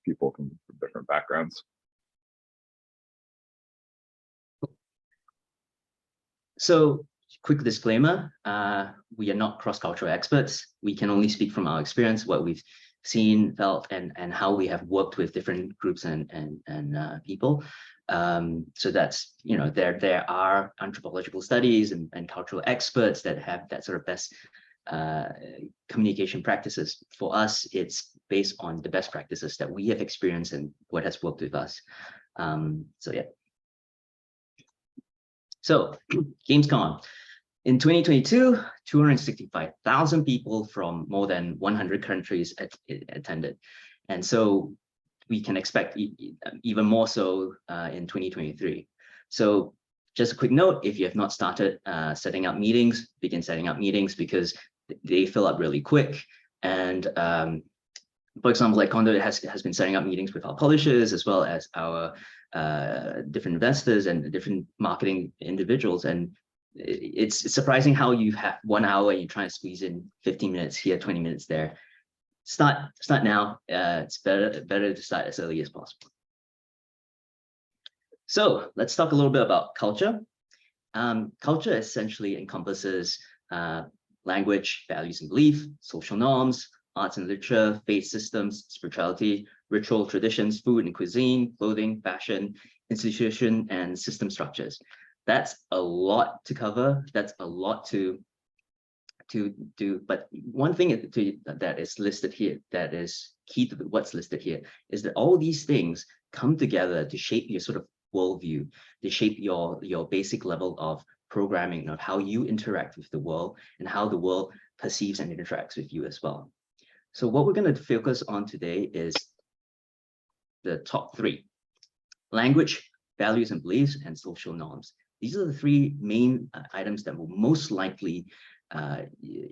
people from different backgrounds. So, quick disclaimer, we are not cross-cultural experts. We can only speak from our experience, what we've seen, felt, and how we have worked with different groups and people. So that's, there are anthropological studies and cultural experts that have that sort of best communication practices. For us, it's based on the best practices that we have experienced and what has worked with us. So yeah. So Gamescom. In 2022, 265,000 people from more than 100 countries attended. And so we can expect even more so in 2023. So just a quick note, if you have not started setting up meetings, begin setting up meetings because they fill up really quick. And for example, like Conduit has been setting up meetings with our publishers as well as our different investors and different marketing individuals. And it's surprising how you have 1 hour and you're trying to squeeze in 15 minutes here, 20 minutes there. Start now. It's better to start as early as possible. So let's talk a little bit about culture. Culture essentially encompasses language, values and belief, social norms, arts and literature, faith systems, spirituality, ritual traditions, food and cuisine, clothing, fashion, institution, and system structures. That's a lot to cover. That's a lot to do. But one thing that is listed here, that is key to what's listed here, is that all these things come together to shape your sort of worldview, to shape your basic level of programming of how you interact with the world and how the world perceives and interacts with you as well. So what we're going to focus on today is the top three: language, values and beliefs, and social norms. These are the three main items that will most likely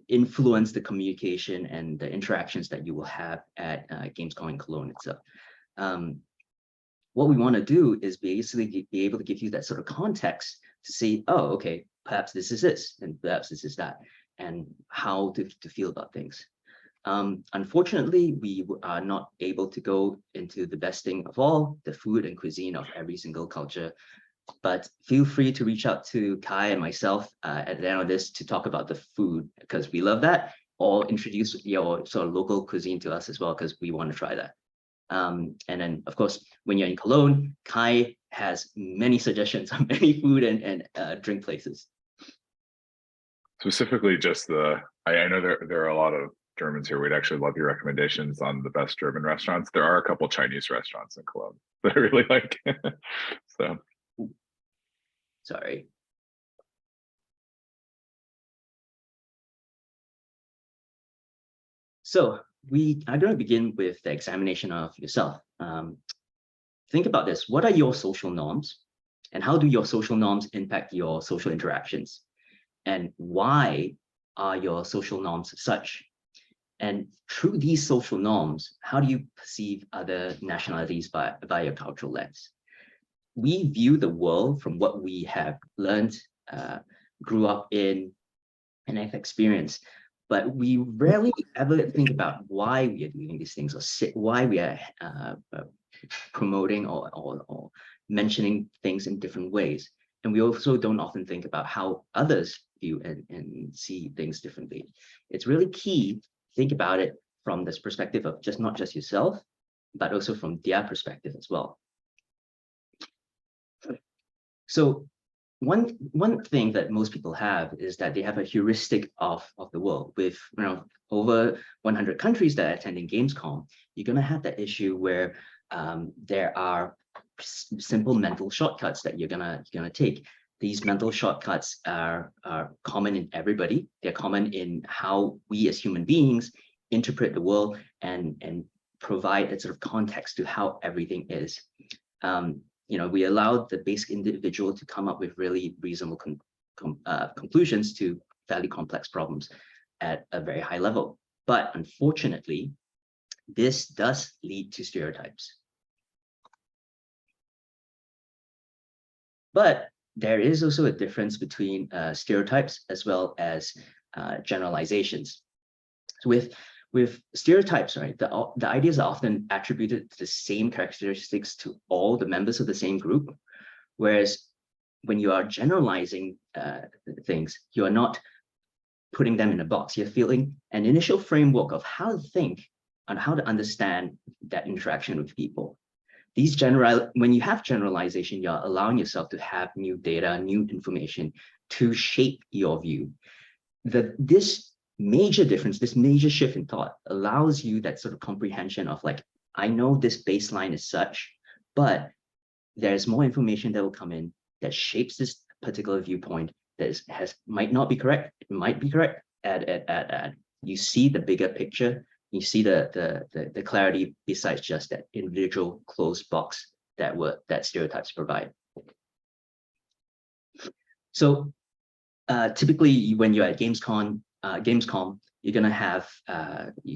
influence the communication and the interactions that you will have at Gamescom in Cologne itself. What we want to do is basically be able to give you that sort of context to see, oh, okay, perhaps this is this, and perhaps this is that, and how to feel about things. Unfortunately, we are not able to go into the best thing of all, the food and cuisine of every single culture. But feel free to reach out to Kai and myself at the end of this to talk about the food, because we love that, or introduce your sort of local cuisine to us as well, because we want to try that. And then, of course, when you're in Cologne, Kai has many suggestions on many food and drink places. Specifically, just I know there are a lot of Germans here. We'd actually love your recommendations on the best German restaurants. There are a couple Chinese restaurants in Cologne that I really like. So. Sorry. So we are going to begin with the examination of yourself. Think about this. What are your social norms? And how do your social norms impact your social interactions? And why are your social norms such? And through these social norms, how do you perceive other nationalities by your cultural lens? We view the world from what we have learned, grew up in, and have experienced, but we rarely ever think about why we are doing these things, or why we are promoting or mentioning things in different ways. And we also don't often think about how others view and see things differently. It's really key to think about it from this perspective of not just yourself, but also from their perspective as well. So one thing that most people have is that they have a heuristic of the world. With over 100 countries that are attending Gamescom, you're going to have that issue where there are simple mental shortcuts that you're gonna take. These mental shortcuts are common in everybody. They're common in how we as human beings interpret the world and provide a sort of context to how everything is. We allow the basic individual to come up with really reasonable conclusions to fairly complex problems at a very high level. But unfortunately, this does lead to stereotypes. But there is also a difference between stereotypes as well as generalizations. So With stereotypes, right, the ideas are often attributed to the same characteristics to all the members of the same group, whereas when you are generalizing things, you are not putting them in a box. You're feeling an initial framework of how to think and how to understand that interaction with people. When you have generalization, you're allowing yourself to have new data, new information to shape your view. This major difference, this major shift in thought allows you that sort of comprehension of like, I know this baseline is such, but there's more information that will come in that shapes this particular viewpoint that might not be correct, it might be correct, add. You see the bigger picture, you see the clarity besides just that individual closed box that stereotypes provide. So typically when you're at Gamescom, you're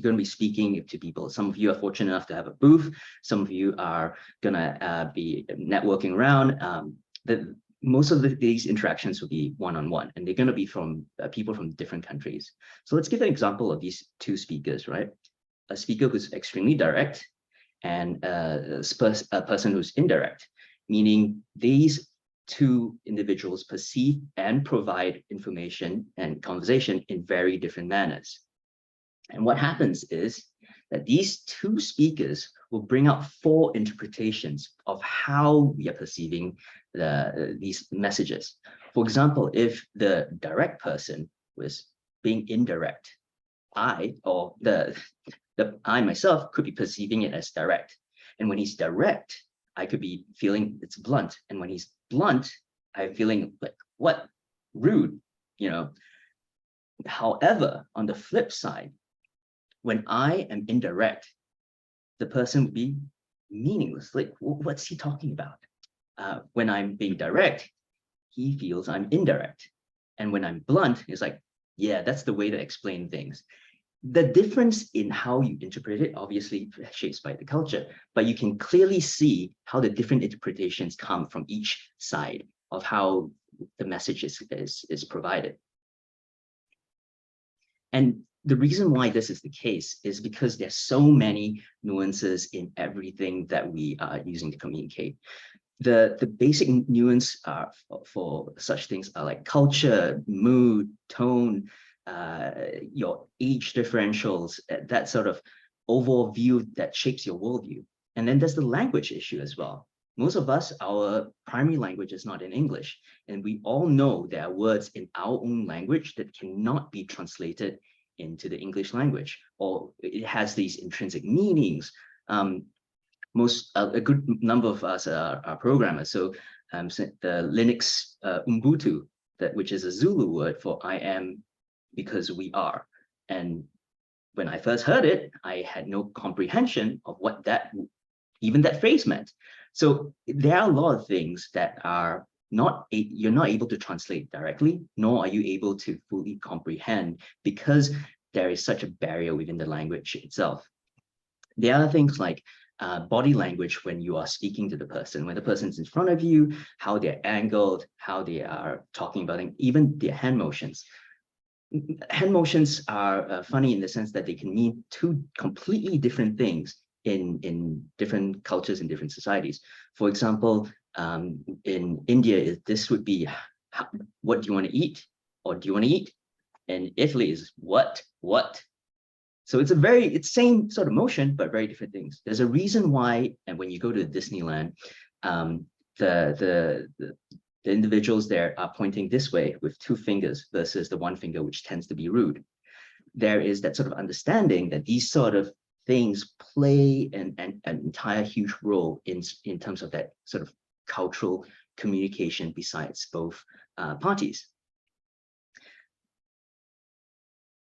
gonna be speaking to people. Some of you are fortunate enough to have a booth. Some of you are gonna be networking around. Most of these interactions will be one-on-one, and they're gonna be from people from different countries. So let's give an example of these two speakers, right? A speaker who's extremely direct and a person who's indirect, meaning these two individuals perceive and provide information and conversation in very different manners. And what happens is that these two speakers will bring out four interpretations of how we are perceiving these messages. For example, if the direct person was being indirect, I myself could be perceiving it as direct. And when he's direct, I could be feeling it's blunt. And when he's blunt, I'm feeling like, what? Rude, you know? However, on the flip side, when I am indirect, the person would be meaningless. Like, what's he talking about? When I'm being direct, he feels I'm indirect. And when I'm blunt, it's like, yeah, that's the way to explain things. The difference in how you interpret it obviously shapes by the culture, but you can clearly see how the different interpretations come from each side of how the message is provided. And the reason why this is the case is because there's so many nuances in everything that we are using to communicate. The basic nuance for such things are like culture, mood, tone, your age differentials, that sort of overall view that shapes your worldview. And then there's the language issue as well. Most of us, our primary language is not in English, and we all know there are words in our own language that cannot be translated into the English language, or it has these intrinsic meanings. A good number of us are programmers, so the Linux Ubuntu, which is a Zulu word for I am because we are. And when I first heard it, I had no comprehension of what even that phrase meant. So there are a lot of things that are you're not able to translate directly, nor are you able to fully comprehend because there is such a barrier within the language itself. There are things like body language when you are speaking to the person, when the person's in front of you, how they're angled, how they are talking about it, even their hand motions. Hand motions are funny in the sense that they can mean two completely different things in different cultures and different societies. For example, in India, this would be, what do you want to eat? Or do you want to eat? And Italy is what? So it's same sort of motion, but very different things. There's a reason why, and when you go to Disneyland, the individuals there are pointing this way with two fingers versus the one finger, which tends to be rude. There is that sort of understanding that these sort of things play an entire huge role in terms of that sort of cultural communication besides both parties.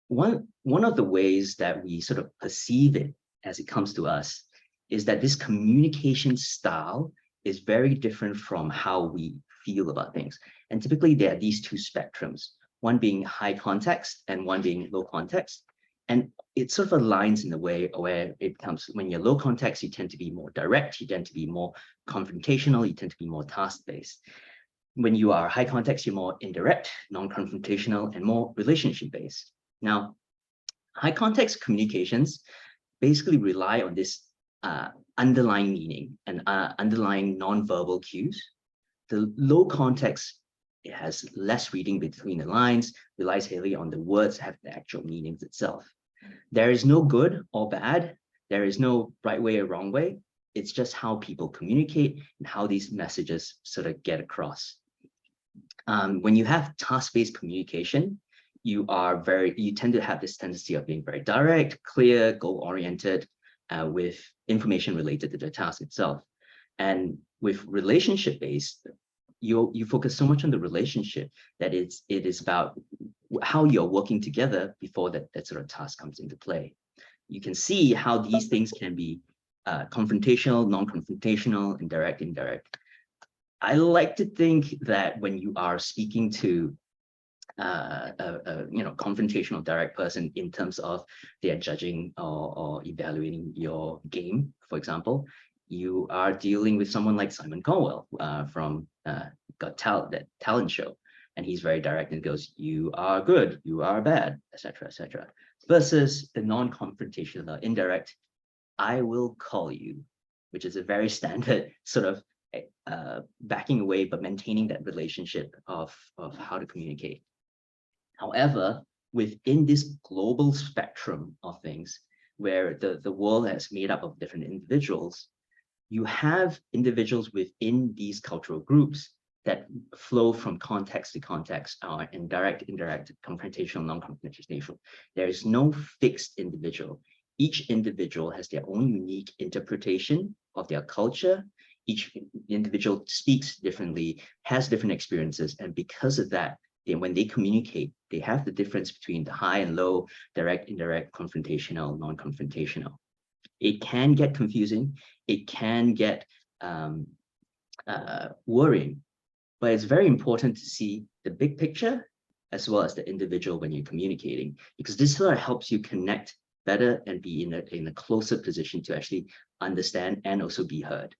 One of the ways that we sort of perceive it as it comes to us is that this communication style is very different from how we feel about things. And typically there are these two spectrums, one being high context and one being low context. And it sort of aligns in a way where it becomes, when you're low context, you tend to be more direct, you tend to be more confrontational, you tend to be more task-based. When you are high context, you're more indirect, non-confrontational, and more relationship-based. Now, High context communications basically rely on this underlying meaning and underlying non-verbal cues. The low context, it has less reading between the lines, relies heavily on the words have the actual meanings itself. There is no good or bad. There is no right way or wrong way. It's just how people communicate and how these messages sort of get across. When you have task-based communication, you tend to have this tendency of being very direct, clear, goal-oriented, with information related to the task itself. And with relationship-based, you focus so much on the relationship that it is about how you're working together before that sort of task comes into play. You can see how these things can be confrontational, non-confrontational, indirect. I like to think that when you are speaking to confrontational direct person in terms of they're judging or evaluating your game, for example, you are dealing with someone like Simon Cowell from Got Talent, that talent show, and he's very direct and goes, "You are good, you are bad," etc., etc. Versus the non-confrontational, indirect, "I will call you," which is a very standard sort of backing away but maintaining that relationship of how to communicate. However, within this global spectrum of things, where the world is made up of different individuals, you have individuals within these cultural groups that flow from context to context, indirect, confrontational, non-confrontational. There is no fixed individual. Each individual has their own unique interpretation of their culture. Each individual speaks differently, has different experiences, and because of that, when they communicate, they have the difference between the high and low, direct, indirect, confrontational, non-confrontational. It can get confusing. It can get worrying, but it's very important to see the big picture as well as the individual when you're communicating, because this sort of helps you connect better and be in a closer position to actually understand and also be heard.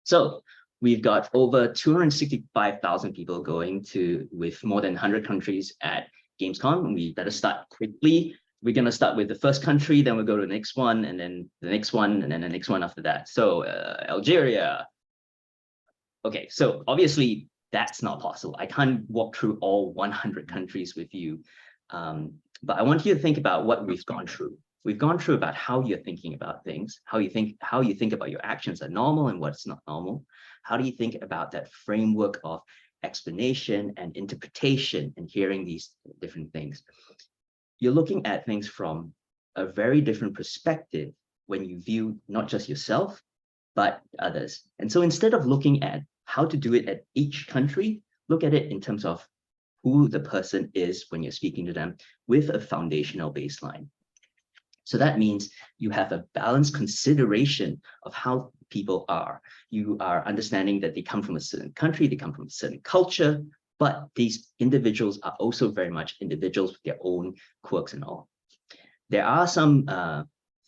So we've got over 265,000 people going with more than 100 countries at Gamescom. We better start quickly. We're going to start with the first country, then we'll go to the next one, and then the next one, and then the next one after that. So Algeria. Okay, so obviously that's not possible. I can't walk through all 100 countries with you, but I want you to think about what we've gone through. We've gone through about how you're thinking about things, how you think about your actions are normal and what's not normal. How do you think about that framework of explanation and interpretation and hearing these different things? You're looking at things from a very different perspective when you view not just yourself, but others. And so instead of looking at how to do it at each country, look at it in terms of who the person is when you're speaking to them with a foundational baseline. So that means you have a balanced consideration of how people are. You are understanding that they come from a certain country, they come from a certain culture, but these individuals are also very much individuals with their own quirks and all. There are some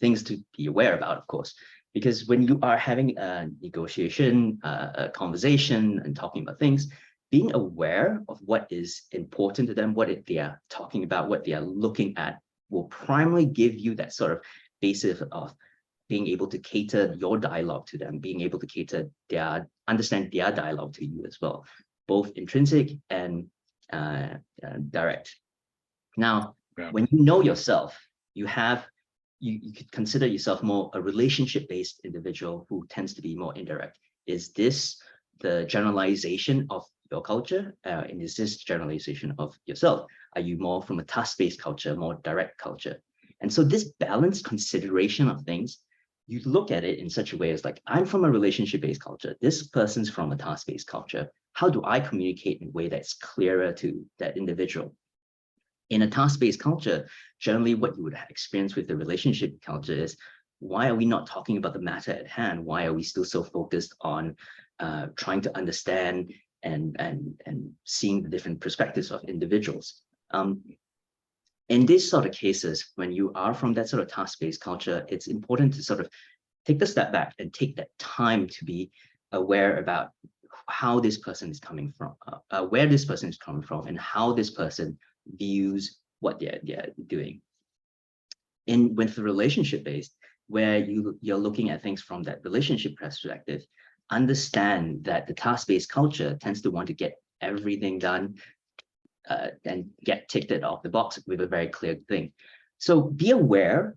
things to be aware about, of course, because when you are having a negotiation, a conversation and talking about things, being aware of what is important to them, what they are talking about, what they are looking at, will primarily give you that sort of basis of being able to cater your dialogue to them, being able to understand their dialogue to you as well, both intrinsic and direct. Now, when you know yourself, you could consider yourself more a relationship-based individual who tends to be more indirect. Is this the generalization of your culture? And is this generalization of yourself? Are you more from a task-based culture, more direct culture? And so this balanced consideration of things, you look at it in such a way as like, I'm from a relationship-based culture. This person's from a task-based culture. How do I communicate in a way that's clearer to that individual? In a task-based culture, generally what you would experience with the relationship culture is, why are we not talking about the matter at hand? Why are we still so focused on trying to understand and seeing the different perspectives of individuals? In these sort of cases, when you are from that sort of task-based culture, it's important to sort of take the step back and take that time to be aware about how this person is coming from, where this person is coming from, and how this person views what they're doing. In with the relationship based, where you're looking at things from that relationship perspective, understand that the task-based culture tends to want to get everything done and get ticked it off the box with a very clear thing. So be aware,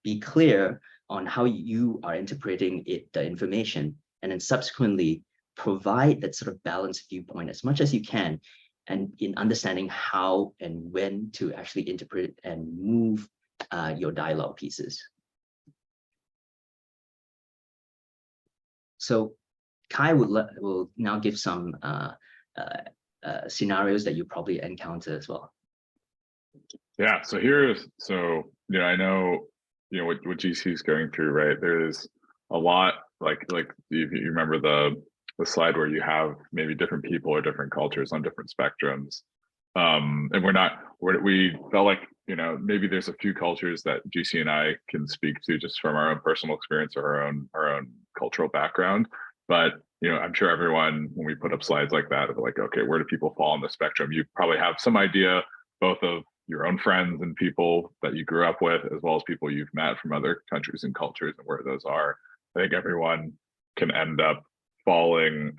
be clear on how you are interpreting the information, and then subsequently provide that sort of balanced viewpoint as much as you can, and in understanding how and when to actually interpret and move your dialogue pieces. So Kai will now give some scenarios that you probably encounter as well. Yeah, so I know, what GC is going through, right? There's a lot, like you remember the slide where you have maybe different people or different cultures on different spectrums. And we felt like, maybe there's a few cultures that GC and I can speak to just from our own personal experience or our own cultural background. But, I'm sure everyone, when we put up slides like that, of like, okay, where do people fall on the spectrum? You probably have some idea both of your own friends and people that you grew up with, as well as people you've met from other countries and cultures and where those are. I think everyone can end up falling,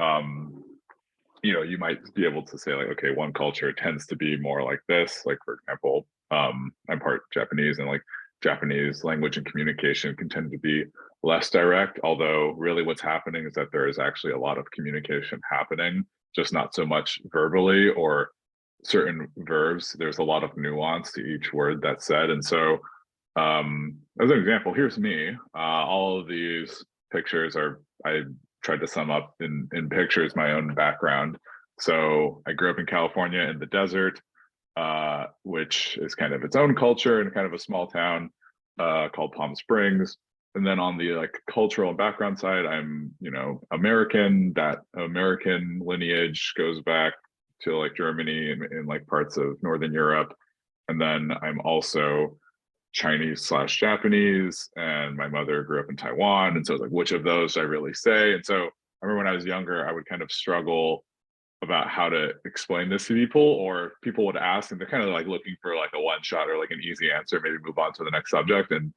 you might be able to say like, okay, one culture tends to be more like this. Like, for example, I'm part Japanese, and like Japanese language and communication can tend to be less direct, although really what's happening is that there is actually a lot of communication happening, just not so much verbally or certain verbs. There's a lot of nuance to each word that's said. And so as an example, here's me. All of these pictures I tried to sum up in pictures my own background. So I grew up in California in the desert, which is kind of its own culture and kind of a small town called Palm Springs. And then on the like cultural and background side, I'm, American. That American lineage goes back to like Germany and like parts of Northern Europe. And then I'm also Chinese/Japanese, and my mother grew up in Taiwan. And so it's like, which of those do I really say? And so I remember when I was younger, I would kind of struggle about how to explain this to people, or people would ask and they're kind of like looking for like a one shot or like an easy answer, maybe move on to the next subject. And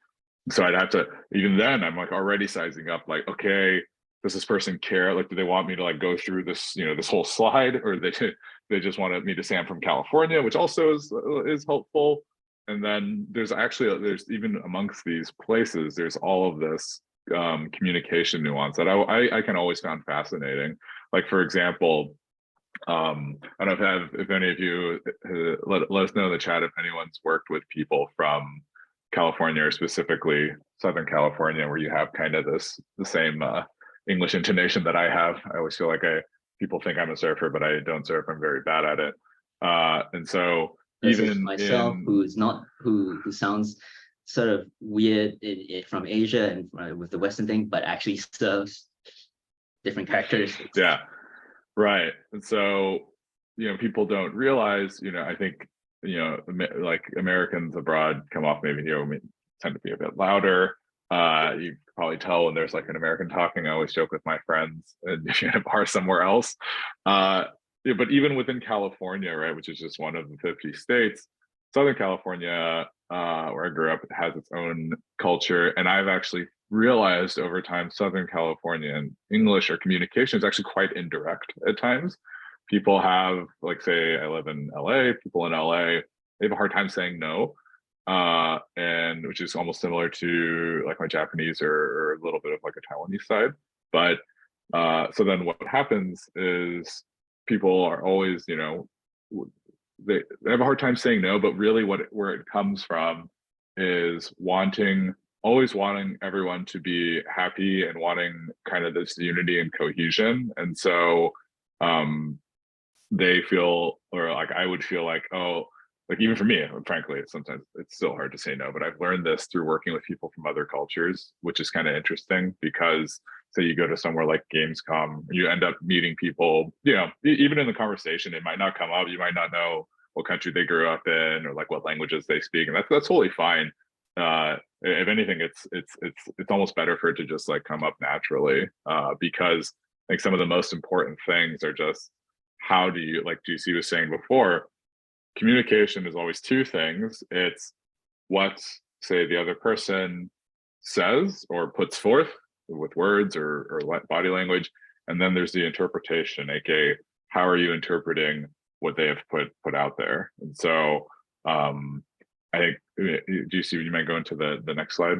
so I'd have to, even then I'm like already sizing up like, okay, does this person care? Like, do they want me to like go through this, this whole slide, or they just wanted me to say I'm from California, which also is helpful. And then there's even amongst these places, there's all of this communication nuance that I kind of always found fascinating. Like, for example, I don't know if any of you let us know in the chat if anyone's worked with people from California, or specifically Southern California, where you have kind of the same English intonation that I have. I always feel like people think I'm a surfer, but I don't surf. I'm very bad at it. And so even myself, who sounds sort of weird from Asia and with the Western thing, but actually serves different characteristics. Yeah, right. And so, people don't realize, I think, like Americans abroad come off maybe, tend to be a bit louder. You can probably tell when there's like an American talking. I always joke with my friends, and if you're in a bar somewhere else. But even within California, right, which is just one of the 50 states, Southern California, where I grew up, has its own culture. And I've actually realized over time, Southern California and English or communication is actually quite indirect at times. People have, like, say, I live in LA, people in LA, they have a hard time saying no. And which is almost similar to like my Japanese or a little bit of like a Taiwanese side. But so then what happens is people are always, they have a hard time saying no, but really where it comes from is always wanting everyone to be happy and wanting kind of this unity and cohesion. And so they feel, or like I would feel like, oh, like even for me, frankly, sometimes it's still hard to say no, but I've learned this through working with people from other cultures, which is kind of interesting because say you go to somewhere like Gamescom, you end up meeting people, even in the conversation, it might not come up. You might not know what country they grew up in or like what languages they speak. And that's totally fine. If anything, it's almost better for it to just like come up naturally because like some of the most important things are just how do you, like GC was saying before, communication is always two things. It's what, say, the other person says or puts forth with words or body language, and then there's the interpretation, aka how are you interpreting what they have put out there. And so I think, do you see, you might go into the next slide.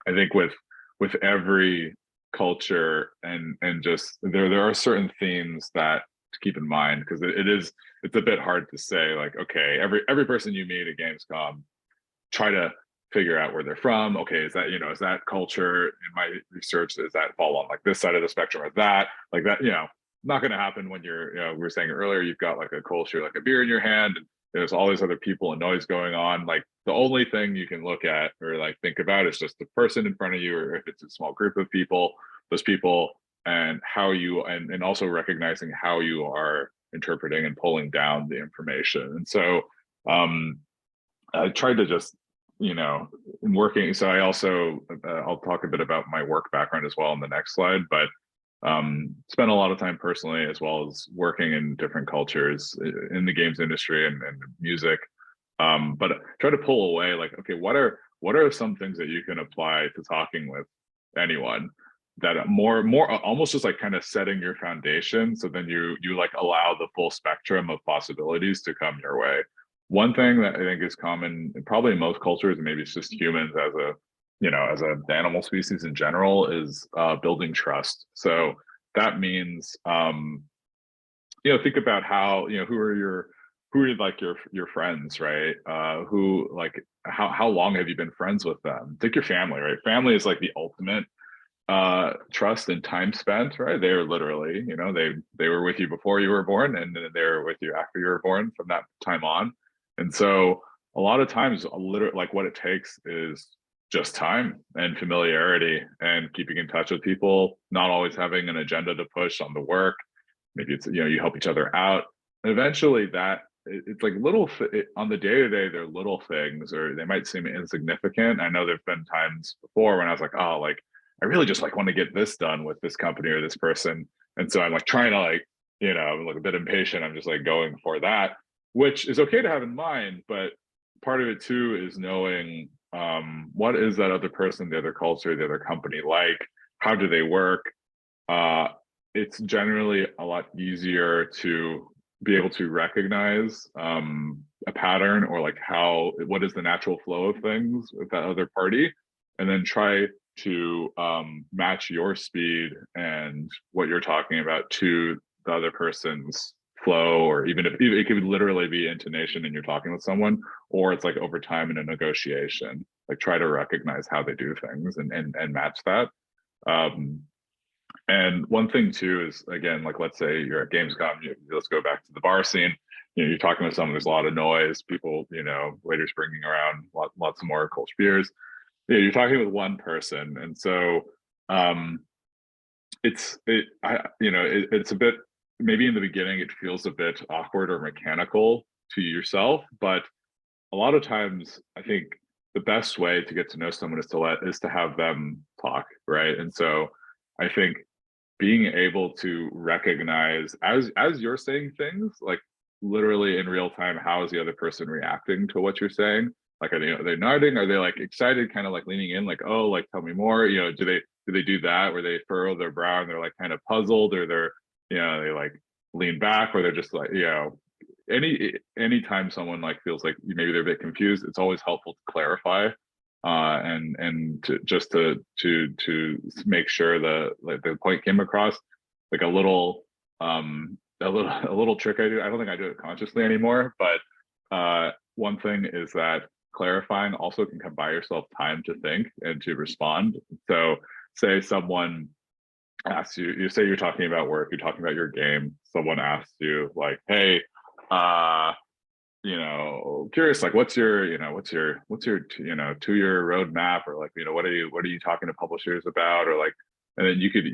I think with every culture and just there are certain themes that to keep in mind, because it's a bit hard to say like, okay, every person you meet at Gamescom, try to figure out where they're from. Okay, is that, is that culture in my research, does that fall on like this side of the spectrum or that, like that, not going to happen when you're, we were saying earlier, you've got like a culture, like a beer in your hand, and there's all these other people and noise going on. Like the only thing you can look at or like think about is just the person in front of you, or if it's a small group of people, those people, and how you, and also recognizing how you are interpreting and pulling down the information. And so I tried to just, in working, so I also, I'll talk a bit about my work background as well in the next slide, but spent a lot of time personally, as well as working in different cultures in the games industry and music. But try to pull away like, okay, what are some things that you can apply to talking with anyone that more almost just like kind of setting your foundation, so then you like allow the full spectrum of possibilities to come your way. One thing that I think is common probably in most cultures, and maybe it's just humans as a, as an animal species in general, is building trust. So that means, think about how, who are like your friends, right? Who, like, how long have you been friends with them? Take your family, right? Family is like the ultimate trust and time spent, right? They are literally, they were with you before you were born, and they're with you after you were born from that time on. And so a lot of times, literally, like what it takes is just time and familiarity and keeping in touch with people, not always having an agenda to push on the work. Maybe it's, you help each other out. And eventually it's like little, on the day-to-day, they're little things, or they might seem insignificant. I know there've been times before when I was like, oh, like, I really just like want to get this done with this company or this person. And so I'm like trying to like, I'm like a bit impatient. I'm just like going for that, which is okay to have in mind. But part of it too is knowing what is that other person, the other culture, the other company like, how do they work? It's generally a lot easier to be able to recognize a pattern, or like what is the natural flow of things with that other party, and then try to match your speed and what you're talking about to the other person's flow, or even if it could literally be intonation and you're talking with someone, or it's like over time in a negotiation, like try to recognize how they do things and match that. And one thing too is, again, like let's say you're at Gamescom, let's go back to the bar scene, you're talking with someone, there's a lot of noise, people, waiters bringing around lots of more cold beers. You're talking with one person, and so it's a bit, maybe in the beginning it feels a bit awkward or mechanical to yourself, but a lot of times I think the best way to get to know someone is to have them talk, right? And so I think being able to recognize as you're saying things, like literally in real time, how is the other person reacting to what you're saying? Like, are they nodding? Are they like excited, kind of like leaning in, like, oh, like tell me more? Do they do that where they furrow their brow and they're like kind of puzzled, or they're, they like lean back, or they're just like, anytime someone like feels like maybe they're a bit confused, it's always helpful to clarify and to just to make sure the point came across. Like a little trick I do. I don't think I do it consciously anymore, but one thing is that clarifying also can buy yourself time to think and to respond. So say someone asks you say you're talking about work, you're talking about your game, someone asks you like, hey, curious, like what's your 2-year roadmap, or like, what are you talking to publishers about, or like, and then you could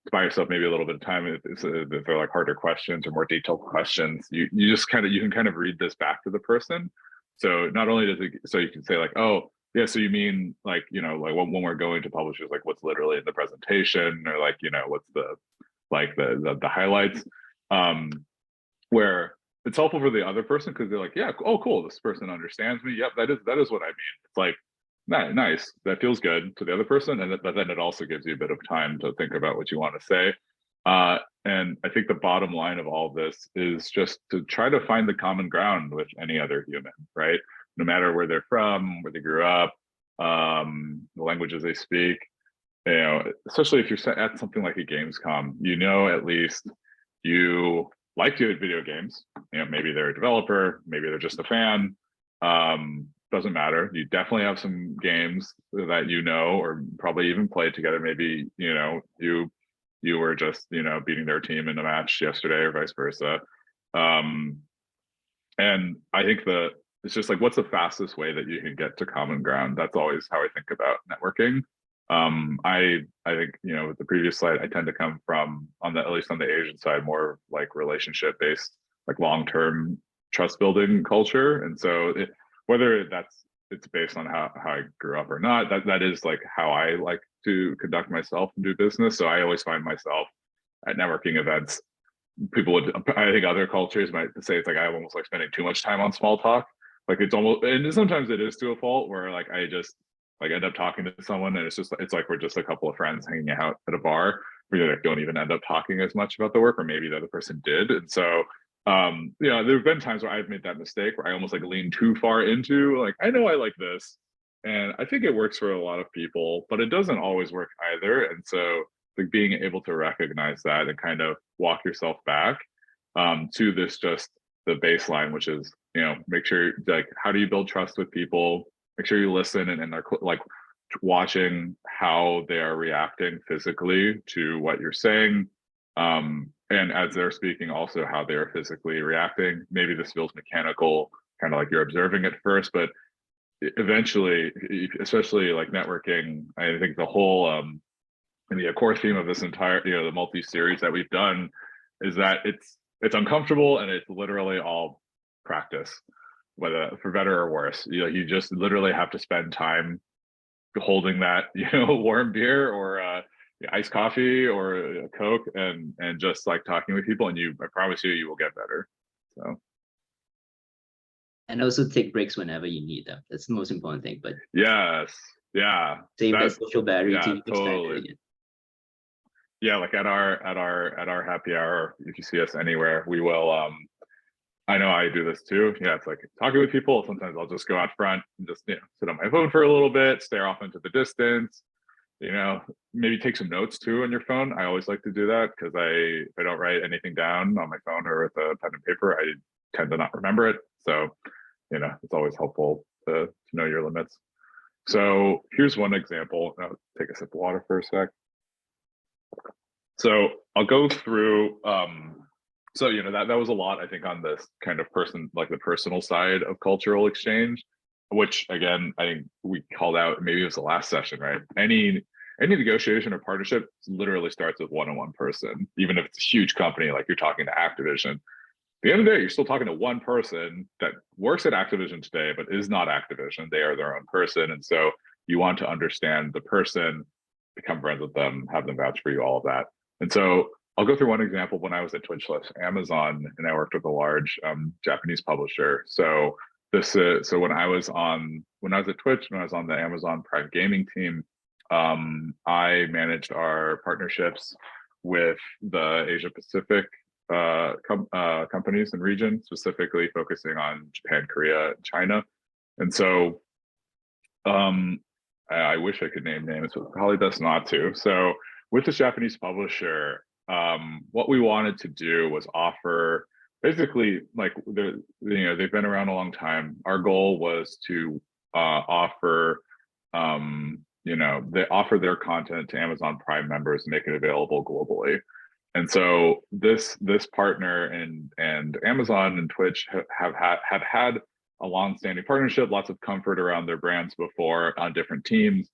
buy yourself maybe a little bit of time if they're like harder questions or more detailed questions. You can kind of read this back to the person. So not only does it, so you can say like, oh yeah, so you mean like, like when we're going to publishers, like what's literally in the presentation, or like, what's the highlights. where it's helpful for the other person because they're like, yeah, oh, cool, this person understands me. Yep, that is what I mean. It's like, nice, that feels good to the other person, but then it also gives you a bit of time to think about what you want to say. And I think the bottom line of all this is just to try to find the common ground with any other human, right? No matter where they're from, where they grew up, the languages they speak. You know, especially if you're at something like a Gamescom, you know, at least you like to video games. You know, maybe they're a developer, maybe they're just a fan. Doesn't matter. You definitely have some games that you know, or probably even played together. Maybe, you know, you were just, you know, beating their team in a match yesterday or vice versa. And I think it's just like, what's the fastest way that you can get to common ground? That's always how I think about networking. I think, you know, with the previous slide, I tend to come from at least on the Asian side, more like relationship based, like long-term trust building culture. And so whether it's based on how I grew up or not, that is like how I like to conduct myself and do business. So I always find myself at networking events. I think other cultures might say it's like I almost like spending too much time on small talk. Like it's almost, and sometimes it is to a fault where like I just like end up talking to someone and it's like we're just a couple of friends hanging out at a bar. We like don't even end up talking as much about the work, or maybe the other person did. And so you know, there have been times where I've made that mistake where I almost like lean too far into like, I know I like this. And I think it works for a lot of people, but it doesn't always work either. And so like being able to recognize that and kind of walk yourself back to this just the baseline, which is, you know, make sure like how do you build trust with people, make sure you listen and are like watching how they are reacting physically to what you're saying, and as they're speaking also how they are physically reacting. Maybe this feels mechanical, kind of like you're observing at first, but eventually, especially like networking, I think the whole and the core theme of this entire, you know, the multi-series that we've done is that it's uncomfortable and it's literally all practice, whether for better or worse. You know, you just literally have to spend time holding that, you know, warm beer or iced coffee or a Coke and just like talking with people, and I promise you will get better. So. And also take breaks whenever you need them. That's the most important thing. But yes, yeah, save that social battery yeah, to totally. Yeah, like at our happy hour, if you see us anywhere, we will I know I do this too. Yeah, it's like talking with people. Sometimes I'll just go out front and just, you know, sit on my phone for a little bit, stare off into the distance, you know, maybe take some notes too on your phone. I always like to do that because if I don't write anything down on my phone or with a pen and paper, I tend to not remember it. So, you know, it's always helpful to know your limits. So here's one example. I'll take a sip of water for a sec. So I'll go through, so, you know, that was a lot, I think, on this kind of like the personal side of cultural exchange, which again, I think we called out, maybe it was the last session, right? Any negotiation or partnership literally starts with one-on-one person, even if it's a huge company, like you're talking to Activision. At the end of the day, you're still talking to one person that works at Activision today, but is not Activision. They are their own person. And so you want to understand the person, become friends with them, have them vouch for you, all of that. And so I'll go through one example. When I was at Amazon, and I worked with a large Japanese publisher. So so when I was at Twitch, when I was on the Amazon Prime Gaming team, I managed our partnerships with the Asia Pacific companies and region, specifically focusing on Japan, Korea, and China. And so I wish I could name names, but probably best not to. So with this Japanese publisher, what we wanted to do was offer basically like they've been around a long time. Our goal was to offer they offer their content to Amazon Prime members and make it available globally. And so this partner and Amazon and Twitch have had a long-standing partnership, lots of comfort around their brands before on different teams.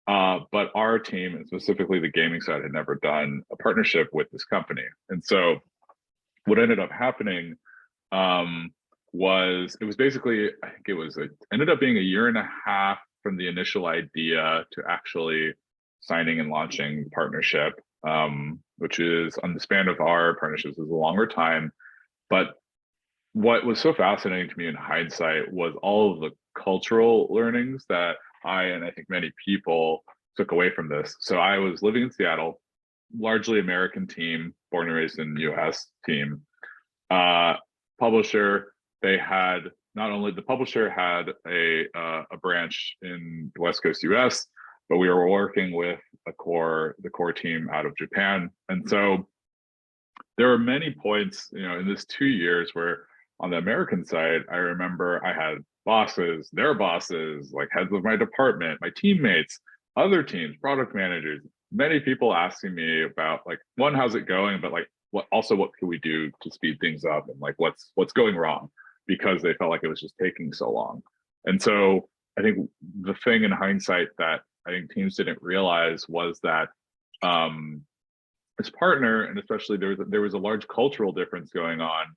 But our team, and specifically the gaming side, had never done a partnership with this company. And so what ended up happening was it was basically, I think it ended up being a year and a half from the initial idea to actually signing and launching the partnership. which is on the span of our partnerships is a longer time. But what was so fascinating to me in hindsight was all of the cultural learnings that and I think many people took away from this. So I was living in Seattle, largely American team, born and raised in US team. Publisher, they had not only the publisher had a branch in the West Coast US, but we were working with the core team out of Japan. And so there were many points, in this 2 years where on the American side, I remember I had bosses, their bosses, like heads of my department, my teammates, other teams, product managers, many people asking me about like, one, how's it going? But like, what can we do to speed things up? And like, what's going wrong? Because they felt like it was just taking so long. And so I think the thing in hindsight that I think teams didn't realize was that as partner, and especially there was a large cultural difference going on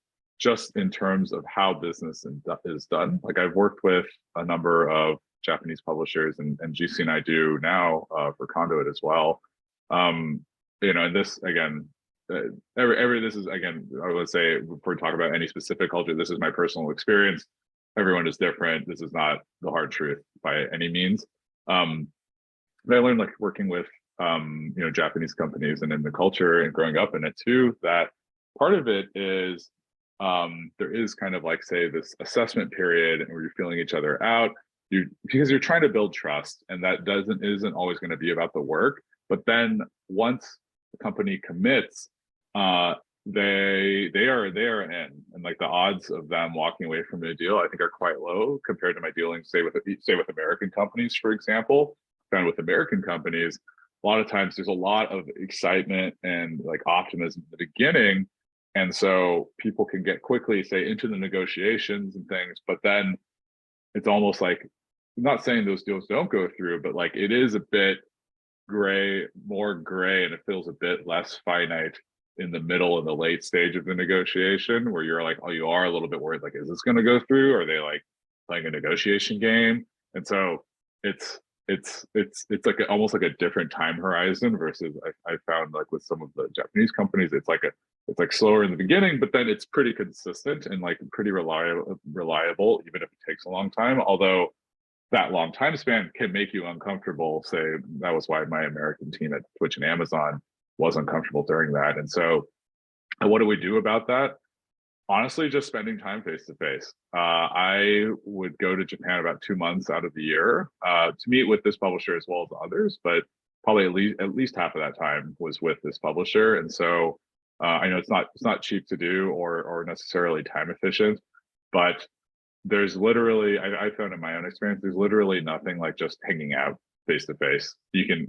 just in terms of how business is done. Like I've worked with a number of Japanese publishers, and GC and I do now for Conduit as well. And this again, this is again, I would say before we talk about any specific culture, this is my personal experience. Everyone is different. This is not the hard truth by any means. But I learned like working with Japanese companies and in the culture and growing up in it too, that part of it is there is kind of like, say, this assessment period where you're feeling each other out, because you're trying to build trust, and that isn't always going to be about the work. But then once the company commits, they are in, and like the odds of them walking away from a deal I think are quite low compared to my dealings, say with American companies, for example. Found with American companies, a lot of times there's a lot of excitement and like optimism at the beginning. And so people can get quickly, say, into the negotiations and things, but then it's almost like, I'm not saying those deals don't go through, but like it is a bit more gray, and it feels a bit less finite in the middle and the late stage of the negotiation, where you're like, oh, you are a little bit worried, like, is this going to go through? Are they like playing a negotiation game? And so it's like almost like a different time horizon versus I found like with some of the Japanese companies, it's like slower in the beginning, but then it's pretty consistent and like pretty reliable, even if it takes a long time. Although that long time span can make you uncomfortable. Say that was why my American team at Twitch and Amazon was uncomfortable during that. And so what do we do about that? Honestly, just spending time face to face. I would go to Japan about 2 months out of the year to meet with this publisher as well as others, but probably at least half of that time was with this publisher. And so I know it's not cheap to do or necessarily time efficient, but there's literally, I found in my own experience, there's literally nothing like just hanging out face to face. You can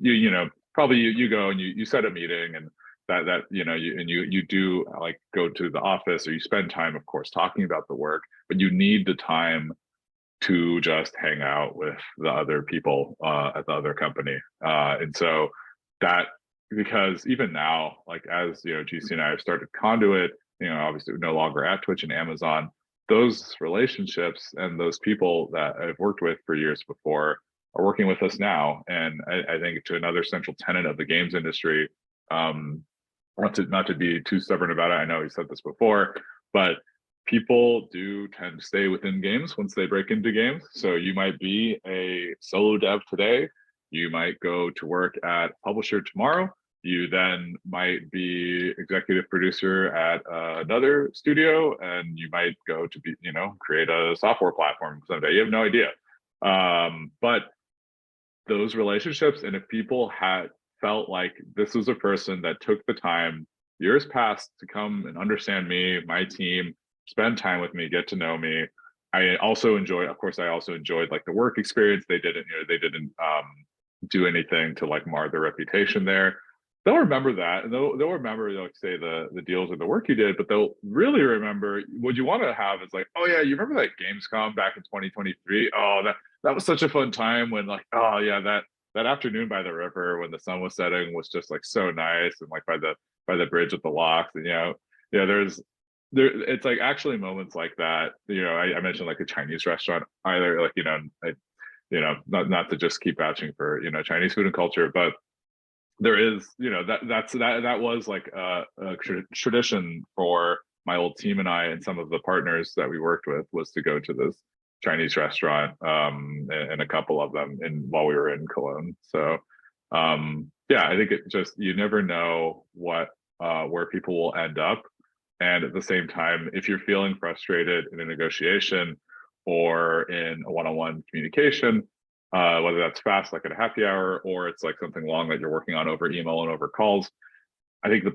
probably you go and you set a meeting, and that you do like go to the office, or you spend time, of course, talking about the work, but you need the time to just hang out with the other people at the other company. And so that, because even now, like as GC and I have started Conduit, obviously no longer at Twitch and Amazon, those relationships and those people that I've worked with for years before are working with us now. And I think to another central tenet of the games industry, not to be too stubborn about it, I know we said this before, but people do tend to stay within games once they break into games. So you might be a solo dev today, you might go to work at publisher tomorrow, you then might be executive producer at another studio, and you might go to be, create a software platform someday. You have no idea. But those relationships, and if people had felt like this was a person that took the time years past to come and understand me, my team, spend time with me, get to know me. I also enjoyed like the work experience. They didn't do anything to like mar their reputation there. They'll remember that, and they'll remember, like, say the deals or the work you did, but they'll really remember what you want to have is like, oh yeah, you remember that Gamescom back in 2023? Oh, that was such a fun time when, like, oh yeah, that afternoon by the river when the sun was setting was just like so nice, and like by the bridge with the locks, and it's like actually moments like that. I mentioned like a Chinese restaurant, either like not to just keep vouching for Chinese food and culture, but there is, that was like a tradition for my old team and I, and some of the partners that we worked with, was to go to this Chinese restaurant, and a couple of them while we were in Cologne. So yeah, I think it just, you never know where people will end up. And at the same time, if you're feeling frustrated in a negotiation or in a one-on-one communication, whether that's fast, like at a happy hour, or it's like something long that you're working on over email and over calls, I think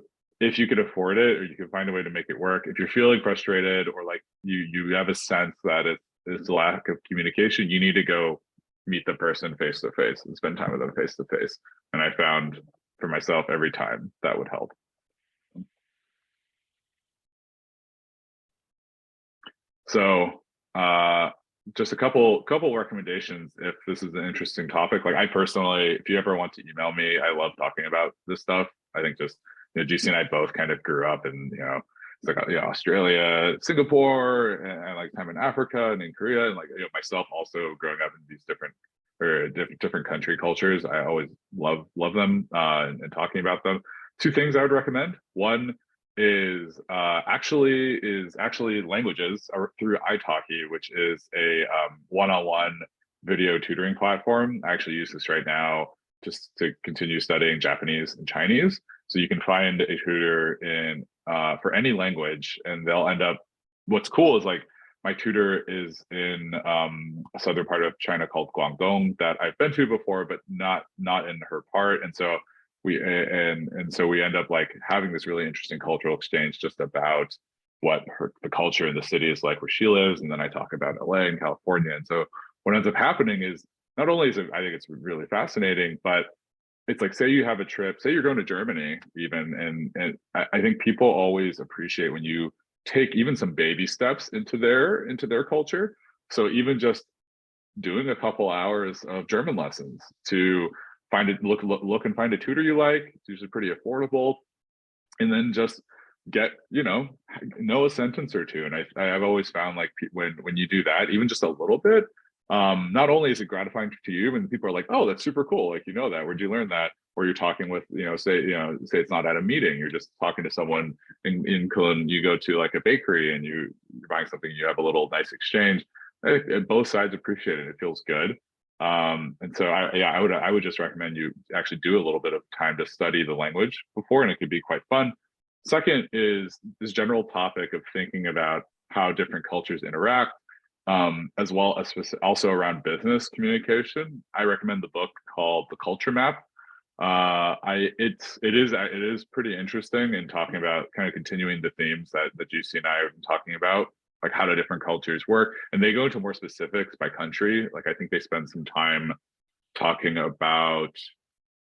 if you could afford it, or you can find a way to make it work, if you're feeling frustrated, or like you have a sense that it's a lack of communication, you need to go meet the person face to face and spend time with them face to face. And I found for myself every time that would help. So just a couple recommendations if this is an interesting topic. Like, I personally, if you ever want to email me, I love talking about this stuff. I think just, GC and I both kind of grew up in, it's like, Australia, Singapore, and like time in Africa and in Korea, and like, myself also growing up in these different country cultures. I always love them, and talking about them. Two things I would recommend. One is actually languages through italki, which is a one-on-one video tutoring platform. I actually use this right now just to continue studying Japanese and Chinese. So you can find a tutor in for any language, and they'll end up. What's cool is, like, my tutor is in a southern part of China called Guangdong that I've been to before, but not in her part, and so so we end up like having this really interesting cultural exchange just about what the culture in the city is like where she lives, and then I talk about LA and California. And so what ends up happening is, not only is it, I think it's really fascinating, but it's like, say you have a trip, say you're going to Germany even, and I think people always appreciate when you take even some baby steps into their culture. So even just doing a couple hours of German lessons to look and find a tutor you like. It's usually pretty affordable, and then just get know a sentence or two. And I've always found, like, when you do that, even just a little bit, not only is it gratifying to you, and people are like, oh, that's super cool, like, that, where'd you learn that? Or you're talking with, say it's not at a meeting, you're just talking to someone in Cologne, you go to like a bakery and you're buying something, you have a little nice exchange. Both sides appreciate it. It feels good. And so I would just recommend you actually do a little bit of time to study the language before, and it could be quite fun. Second is this general topic of thinking about how different cultures interact, as well as also around business communication. I recommend the book called The Culture Map. It is pretty interesting in talking about kind of continuing the themes that GC and I have been talking about, like how do different cultures work, and they go into more specifics by country. Like, I think they spend some time talking about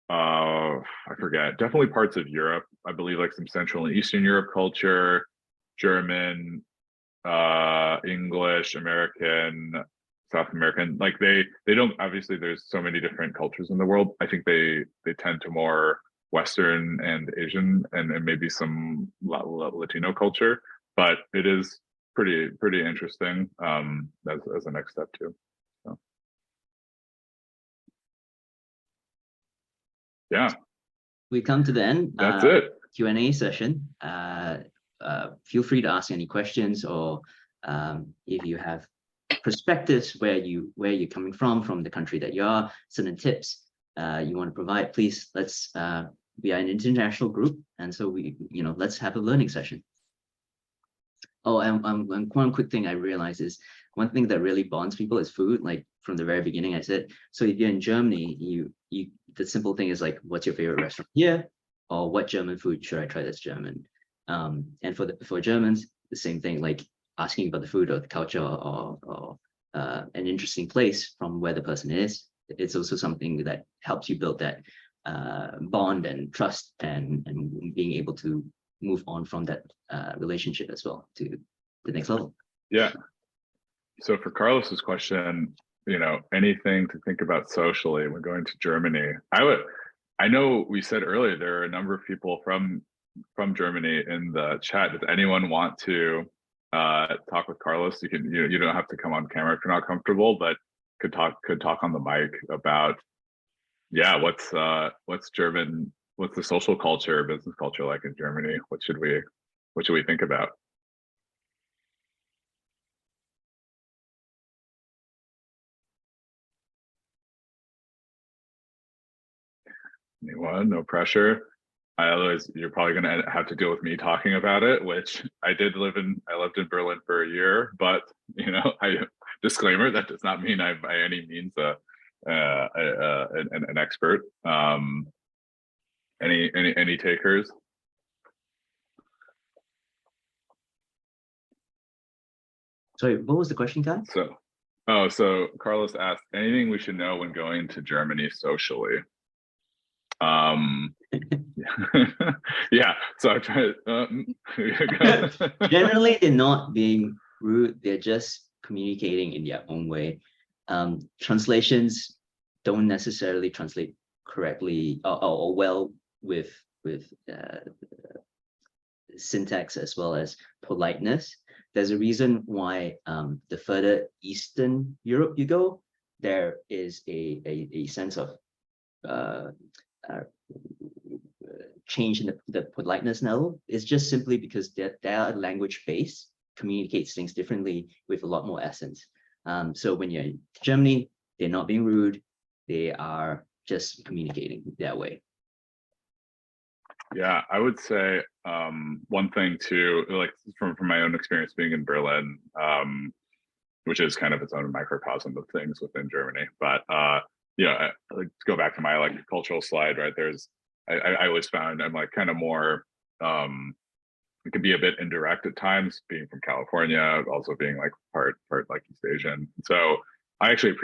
I forget, definitely parts of Europe, I believe, like some Central and Eastern Europe culture, German, English, American, South American. Like, they don't, obviously there's so many different cultures in the world. I think they tend to more Western and Asian, and maybe some Latino culture, but it is pretty interesting as a next step too. So yeah, We come to the end. that's it. Q&A session. Feel free to ask any questions, or if you have perspectives where you're coming from the country that you are, certain tips you want to provide, please. We are an international group, and so let's have a learning session. Oh, and one quick thing I realized is, one thing that really bonds people is food. Like, from the very beginning, I said, so if you're in Germany, the simple thing is like, what's your favorite restaurant here, or what German food should I try that's German? And for Germans, the same thing, like asking about the food or the culture, or an interesting place from where the person is. It's also something that helps you build that bond and trust, and being able to move on from that relationship as well to the next level. Yeah. So for Carlos's question, anything to think about socially when going to Germany, I know we said earlier there are a number of people from Germany in the chat. Does anyone want to talk with Carlos? You don't have to come on camera if you're not comfortable, but could talk on the mic about, yeah, what's German what's the social culture, business culture like in Germany? What should we think about? Anyone? No pressure. You're probably going to have to deal with me talking about it, which I lived in Berlin for a year, but disclaimer, that does not mean I'm by any means an expert. Any takers? Sorry, what was the question, Kai? So Carlos asked, anything we should know when going to Germany socially? Yeah, so I try to Generally, they're not being rude, they're just communicating in their own way. Translations don't necessarily translate correctly or well with syntax as well as politeness. There's a reason why the further Eastern Europe you go, there is a sense of change in the politeness level. It's just simply because their language base communicates things differently with a lot more essence. So when you're in Germany, they're not being rude, they are just communicating that way. Yeah, I would say one thing too, like from my own experience being in Berlin, which is kind of its own microcosm of things within Germany. But yeah, to go back to my like cultural slide, right? I always found I'm like kind of more it can be a bit indirect at times, being from California, also being like part like East Asian. So I actually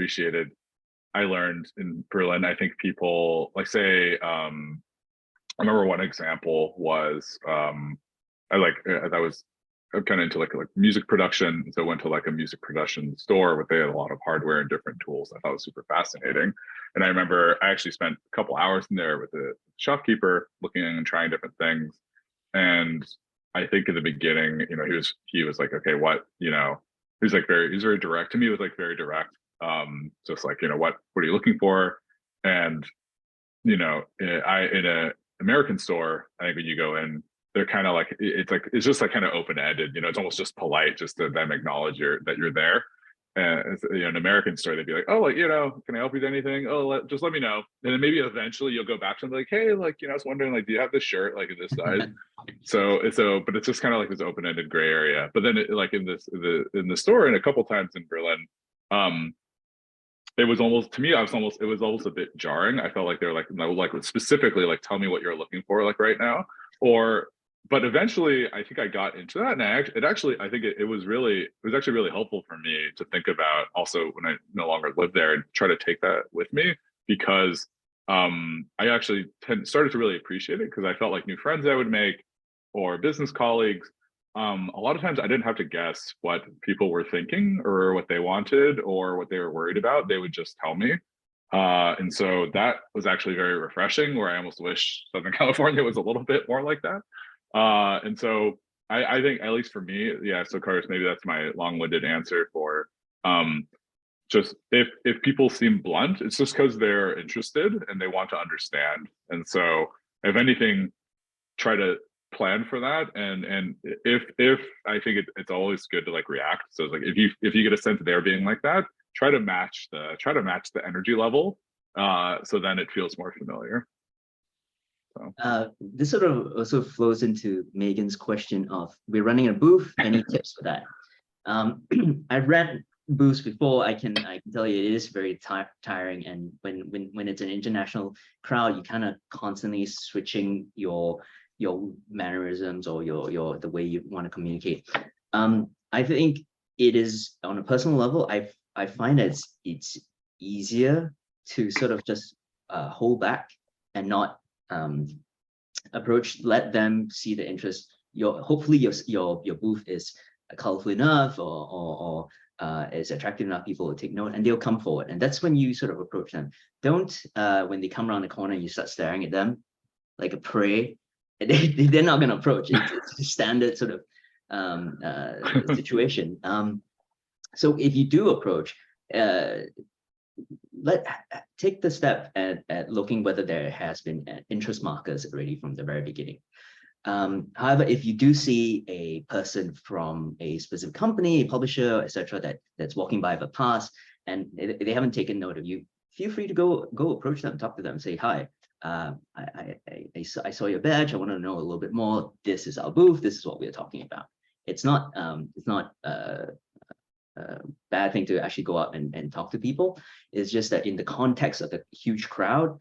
I learned in Berlin, I think people like say I remember one example was I was kind of into like music production, so I went to like a music production store where they had a lot of hardware and different tools. I thought was super fascinating, and I remember I actually spent a couple hours in there with the shopkeeper, looking and trying different things. And I think in the beginning, he was like, okay, what, he was very direct to me. He was like very direct, just like, what are you looking for? And in a American store, I think when you go in, they're kind of like it's just like kind of open ended. It's almost just polite just to them acknowledge that you're there. And an American store, they'd be like, oh, like can I help you with anything? Oh, just let me know. And then maybe eventually you'll go back to them like, hey, like I was wondering, like, do you have this shirt like this size? But it's just kind of like this open ended gray area. But then like in the store, and a couple times in Berlin, it was almost, to me, it was almost a bit jarring. I felt like they're like specifically like, tell me what you're looking for like right now. But eventually I think I got into that, and I think it was actually really helpful for me to think about also when I no longer live there, and try to take that with me, because I actually started to really appreciate it, because I felt like new friends I would make or business colleagues, a lot of times I didn't have to guess what people were thinking or what they wanted or what they were worried about. They would just tell me. And so that was actually very refreshing, where I almost wish Southern California was a little bit more like that. And so I think, at least for me, yeah, so Carlos, maybe that's my long-winded answer for just if people seem blunt, it's just because they're interested and they want to understand. And so if anything, try to plan for that. And if I think it's always good to like react. So it's like if you get a sense they're being like that, try to match the energy level, so then it feels more familiar. So this sort of also flows into Megan's question of, we're running a booth, any tips for that? I've ran booths before. I can tell you it is very tiring, and when it's an international crowd, you kind of constantly switching your mannerisms or the way you want to communicate. I think it is, on a personal level, I find that it's easier to sort of just hold back and not approach, let them see the interest. Hopefully your booth is colorful enough or is attractive enough, people will take note and they'll come forward. And that's when you sort of approach them. Don't when they come around the corner and you start staring at them like a prey, they're not going to approach. It's a standard sort of situation. So if you do approach, take the step at looking whether there has been interest markers already from the very beginning. However, if you do see a person from a specific company, a publisher, etc., that's walking by the pass and they haven't taken note of you, feel free to go approach them, talk to them, say hi. I saw your badge. I want to know a little bit more. This is our booth. This is what we're talking about. It's not bad thing to actually go out and talk to people. It's just that in the context of the huge crowd,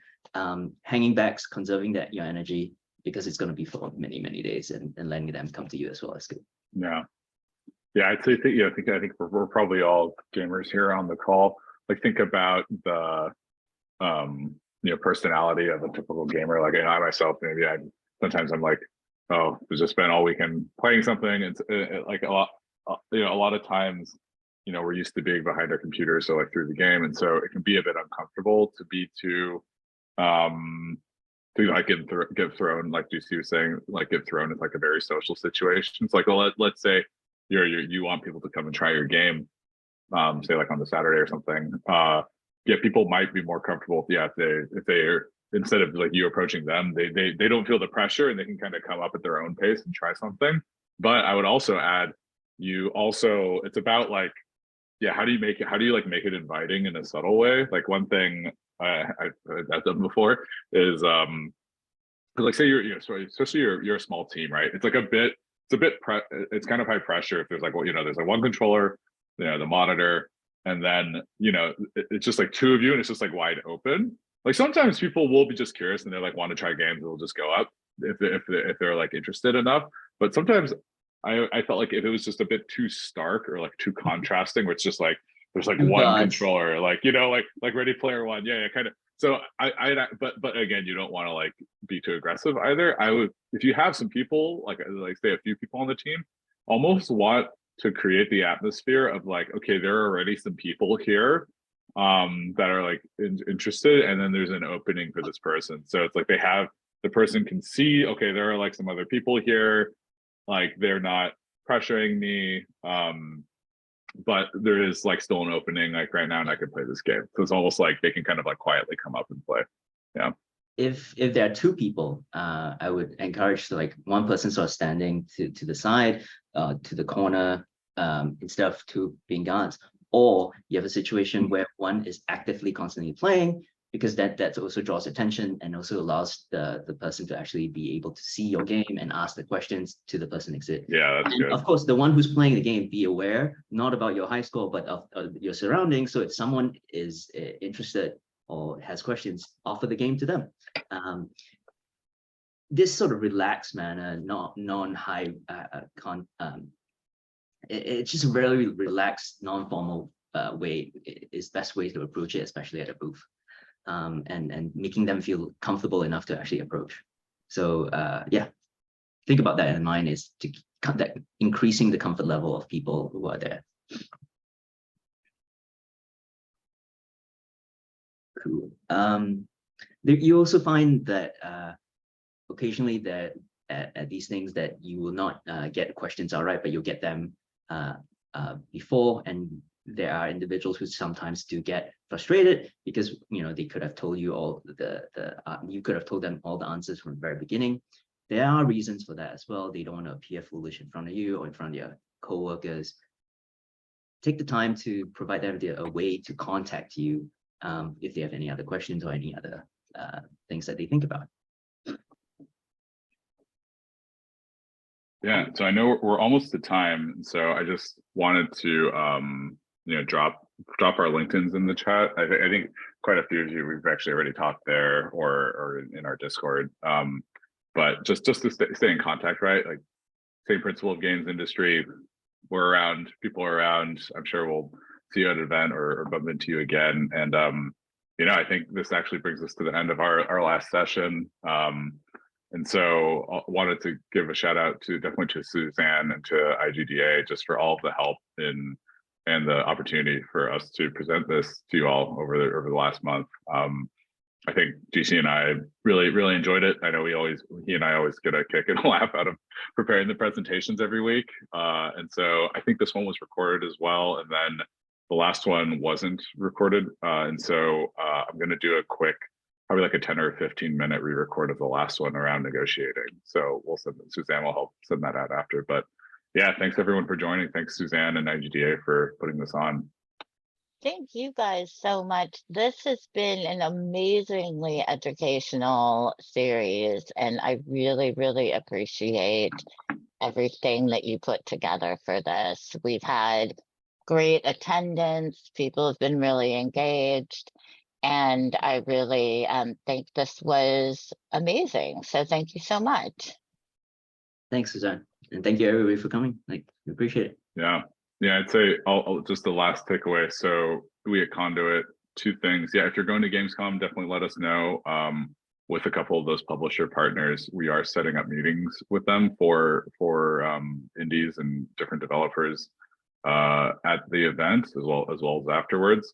hanging back, conserving your energy, because it's going to be for many, many days, and letting them come to you as well is good. Yeah. I think we're probably all gamers here on the call. Like, think about the personality of a typical gamer. Like, I myself, maybe sometimes I'm like, oh, I just spent all weekend playing something. It's like a lot of times, we're used to being behind our computers, so like through the game, and so it can be a bit uncomfortable to be too like get thrown, like DC was saying, like get thrown in like a very social situation. It's like, well, let's say you want people to come and try your game, say like on the Saturday or something. People might be more comfortable if they're instead of like you approaching them, they don't feel the pressure and they can kind of come up at their own pace and try something. But I would also add, it's about like, how do you make it inviting in a subtle way? Like, one thing I've done before is like, say especially you're a small team, right? It's kind of high pressure if there's like, there's like one controller, the monitor, and then it's just like two of you and it's just like wide open. Like, sometimes people will be just curious and they're like want to try games, they'll just go up if they're like interested enough. But sometimes I felt like if it was just a bit too stark or like too contrasting, where it's just like there's like one controller, like like Ready Player One, kind of. So but again, you don't want to like be too aggressive either. I would, if you have some people like say a few people on the team, almost want to create the atmosphere of like, okay, there are already some people here that are like interested, and then there's an opening for this person. So it's like the person can see, okay, there are like some other people here, like they're not pressuring me, but there is like still an opening like right now, and I can play this game. So it's almost like they can kind of like quietly come up and play. Yeah. If there are two people, I would encourage like one person sort of standing to the side, to the corner, instead of two being guards. Or you have a situation where one is actively constantly playing, because that also draws attention and also allows the person to actually be able to see your game and ask the questions to the person exit. Yeah, that's good. Of course, the one who's playing the game, be aware, not about your high score, but of your surroundings. So if someone is interested or has questions, offer the game to them. This sort of relaxed manner, non-high, it's just a very relaxed, non-formal way is best way to approach it, especially at a booth, and making them feel comfortable enough to actually approach. So think about that in mind, is to that increasing the comfort level of people who are there. Cool. You also find that occasionally that at these things that you will not get questions outright, but you'll get them before, and there are individuals who sometimes do get frustrated because they could have told you all you could have told them all the answers from the very beginning. There are reasons for that as well. They don't want to appear foolish in front of you or in front of your co-workers. Take the time to provide them a way to contact you if they have any other questions or any other things that they think about. Yeah, so I know we're almost to time, so I just wanted to drop our LinkedIn's in the chat. I think quite a few of you we've actually already talked there or in our Discord. But just to stay in contact, right? Like, same principle of games industry. We're around, people are around. I'm sure we'll see you at an event or bump into you again. And I think this actually brings us to the end of our last session. And so I wanted to give a shout out definitely to Suzanne and to IGDA just for all of the help and the opportunity for us to present this to you all over the last month. I think GC and I really enjoyed it. I know he and I always get a kick and a laugh out of preparing the presentations every week. And so I think this one was recorded as well. And then The last one wasn't recorded, and so I'm going to do a quick, probably like a 10 or 15-minute re-record of the last one around negotiating. So we'll send, Suzanne will help send that out after. But yeah, thanks everyone for joining. Thanks Suzanne and IGDA for putting this on. Thank you guys so much. This has been an amazingly educational series, and I really, really appreciate everything that you put together for this. We've had great attendance, people have been really engaged, and I really think this was amazing. So thank you so much. Thanks, Suzanne. And thank you everybody for coming. Like, we appreciate it. Yeah. Yeah, I'd say I'll just the last takeaway. So we at Conduit, two things. Yeah, if you're going to Gamescom, definitely let us know. With a couple of those publisher partners, we are setting up meetings with them for indies and different developers at the event as well as afterwards.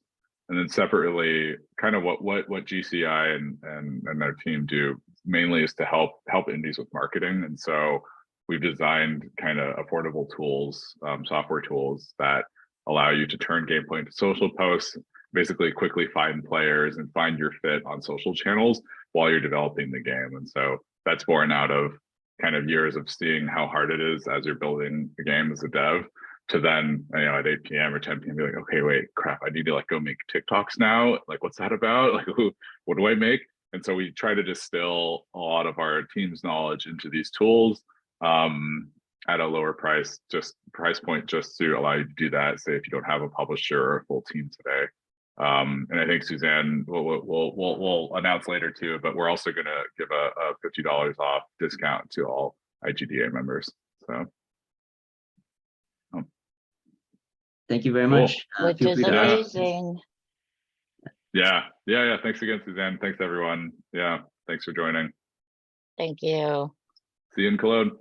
And then separately, kind of what GCI and their team do mainly is to help indies with marketing. And so we've designed kind of affordable tools, software tools that allow you to turn gameplay into social posts, basically quickly find players and find your fit on social channels while you're developing the game. And so that's born out of kind of years of seeing how hard it is as you're building the game as a dev, to then, at 8 p.m. or 10 p.m. be like, okay, wait, crap, I need to like go make TikToks now. Like, what's that about? Like, what do I make? And so we try to distill a lot of our team's knowledge into these tools at a lower price point, just to allow you to do that. Say if you don't have a publisher or a full team today. And I think Suzanne we'll announce later too, but we're also going to give a $50 off discount to all IGDA members. So Thank you very Cool. much. Which Feel is free to ask. amazing. Yeah. Thanks again, Suzanne. Thanks everyone. Yeah, thanks for joining. Thank you. See you in Cologne.